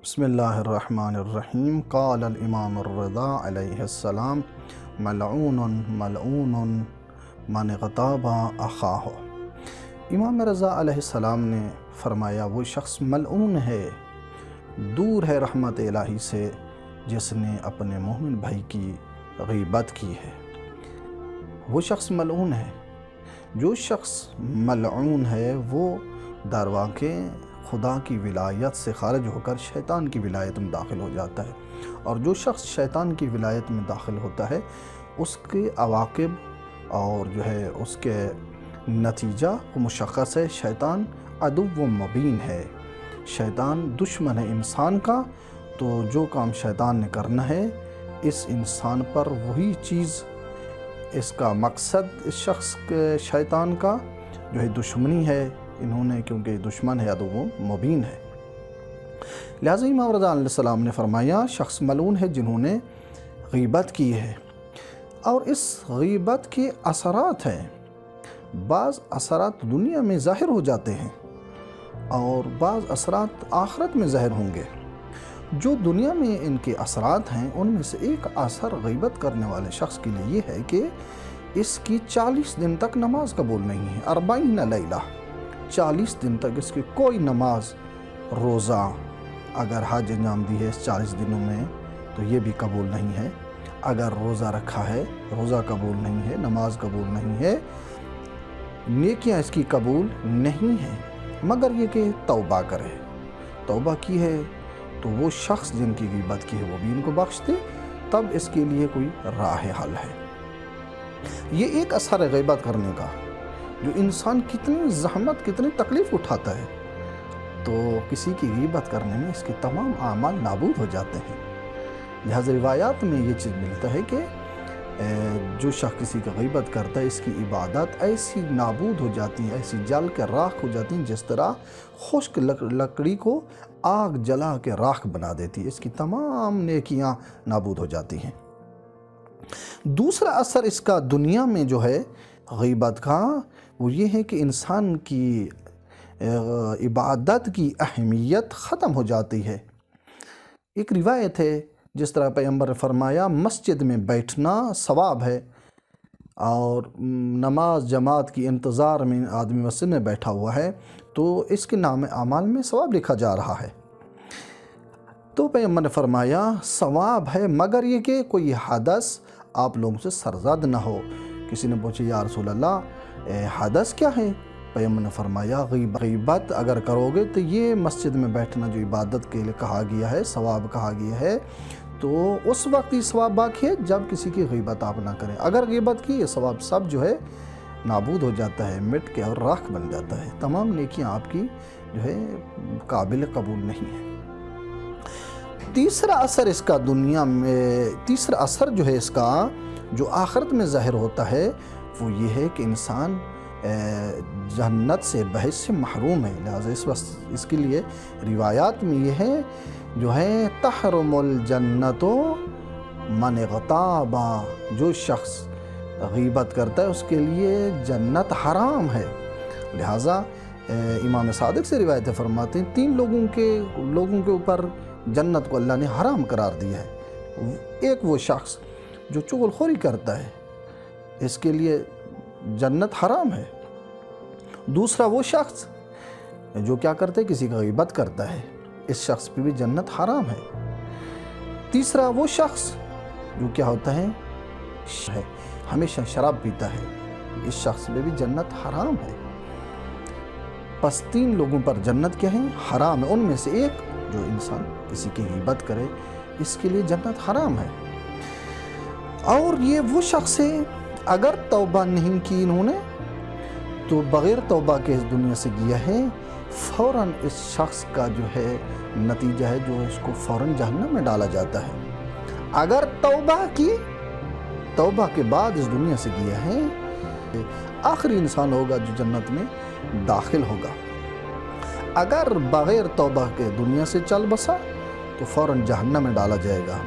بسم اللہ الرحمن الرحیم قال الامام الرضا علیہ السلام ملعون ملعون من اغتاب اخاہ۔ امام رضا علیہ السلام نے فرمایا وہ شخص ملعون ہے، دور ہے رحمت الہی سے، جس نے اپنے مومن بھائی کی غیبت کی ہے۔ وہ شخص ملعون ہے۔ جو شخص ملعون ہے وہ در واقع خدا کی ولایت سے خارج ہو کر شیطان کی ولایت میں داخل ہو جاتا ہے، اور جو شخص شیطان کی ولایت میں داخل ہوتا ہے اس کے عواقب اور اس کے نتیجہ مشخص ہے۔ شیطان عدو و مبین ہے، شیطان دشمن ہے انسان کا، تو جو کام شیطان نے کرنا ہے اس انسان پر وہی چیز، اس کا مقصد اس شخص کے شیطان کا دشمنی ہے انہوں نے، کیونکہ دشمن ہے، عدو مبین ہے۔ لہٰذا امام رضا علیہ السلام نے فرمایا شخص ملعون ہے جنہوں نے غیبت کی ہے، اور اس غیبت کے اثرات ہیں۔ بعض اثرات دنیا میں ظاہر ہو جاتے ہیں اور بعض اثرات آخرت میں ظاہر ہوں گے۔ جو دنیا میں ان کے اثرات ہیں ان میں سے ایک اثر غیبت کرنے والے شخص کے لیے یہ ہے کہ اس کی 40 دن تک نماز قبول نہیں ہے۔ 40 لیلہ، 40 دن تک اس کی کوئی نماز، روزہ اگر حج انجام دی ہے اس 40 دنوں میں تو یہ بھی قبول نہیں ہے۔ اگر روزہ رکھا ہے روزہ قبول نہیں ہے، نماز قبول نہیں ہے، نیکیاں اس کی قبول نہیں ہیں، مگر یہ کہ توبہ کرے، توبہ کی ہے تو وہ شخص جن کی غیبت کی ہے وہ بھی ان کو بخش دے، تب اس کے لیے کوئی راہ حل ہے۔ یہ ایک اثر ہے غیبت کرنے کا، جو انسان کتنی زحمت کتنی تکلیف اٹھاتا ہے، تو کسی کی غیبت کرنے میں اس کے تمام اعمال نابود ہو جاتے ہیں۔ لہذا روایات میں یہ چیز ملتا ہے کہ جو شخص کسی کی غیبت کرتا ہے اس کی عبادت ایسی نابود ہو جاتی ہیں، ایسی جل کے راکھ ہو جاتی ہیں جس طرح خشک لکڑی کو آگ جلا کے راکھ بنا دیتی ہے، اس کی تمام نیکیاں نابود ہو جاتی ہیں۔ دوسرا اثر اس کا دنیا میں غیبت کا وہ یہ ہے کہ انسان کی عبادت کی اہمیت ختم ہو جاتی ہے۔ ایک روایت ہے جس طرح پیغمبر نے فرمایا مسجد میں بیٹھنا ثواب ہے، اور نماز جماعت کی انتظار میں آدمی مسجد میں بیٹھا ہوا ہے تو اس کے نام اعمال میں ثواب لکھا جا رہا ہے۔ تو پیغمبر نے فرمایا ثواب ہے مگر یہ کہ کوئی حدث آپ لوگوں سے سرزد نہ ہو۔ کسی نے پوچھا یا رسول اللہ حدث کیا ہے؟ پیغمبر نے فرمایا غیبت اگر کرو گے تو یہ مسجد میں بیٹھنا جو عبادت کے لیے کہا گیا ہے، ثواب کہا گیا ہے، تو اس وقت یہ ثواب باقی ہے جب کسی کی غیبت آپ نہ کریں۔ اگر غیبت کی یہ ثواب سب نابود ہو جاتا ہے، مٹ کے اور راکھ بن جاتا ہے، تمام نیکیاں آپ کی قابل قبول نہیں ہے۔ تیسرا اثر اس کا دنیا میں، تیسرا اثر اس کا جو آخرت میں ظاہر ہوتا ہے وہ یہ ہے کہ انسان جنت سے بحث سے محروم ہے۔ لہٰذا اس کے لیے روایات میں یہ ہے تحرم الجنت من اغتاب، جو شخص غیبت کرتا ہے اس کے لیے جنت حرام ہے۔ لہٰذا امام صادق سے روایتیں فرماتے ہیں 3 لوگوں کے اوپر جنت کو اللہ نے حرام قرار دیا ہے۔ ایک وہ شخص جو چغل خوری کرتا ہے، اس کے لیے جنت حرام ہے۔ دوسرا وہ شخص جو کیا کرتا ہے، کسی کا غیبت کرتا ہے، اس شخص پہ بھی جنت حرام ہے۔ تیسرا وہ شخص جو کیا ہوتا ہے ہمیشہ شراب پیتا ہے، اس شخص پہ بھی جنت حرام ہے۔ پس 3 لوگوں پر جنت کیا ہے؟ حرام ہے۔ ان میں سے ایک جو انسان کسی کی غیبت کرے اس کے لیے جنت حرام ہے۔ اور یہ وہ شخص ہے اگر توبہ نہیں کی انہوں نے تو بغیر توبہ کے اس دنیا سے گیا ہے، فوراً اس شخص کا نتیجہ ہے جو اس کو فوراً جہنم میں ڈالا جاتا ہے۔ اگر توبہ کی، توبہ کے بعد اس دنیا سے گیا ہے، آخری انسان ہوگا جو جنت میں داخل ہوگا۔ اگر بغیر توبہ کے دنیا سے چل بسا تو فوراً جہنم میں ڈالا جائے گا۔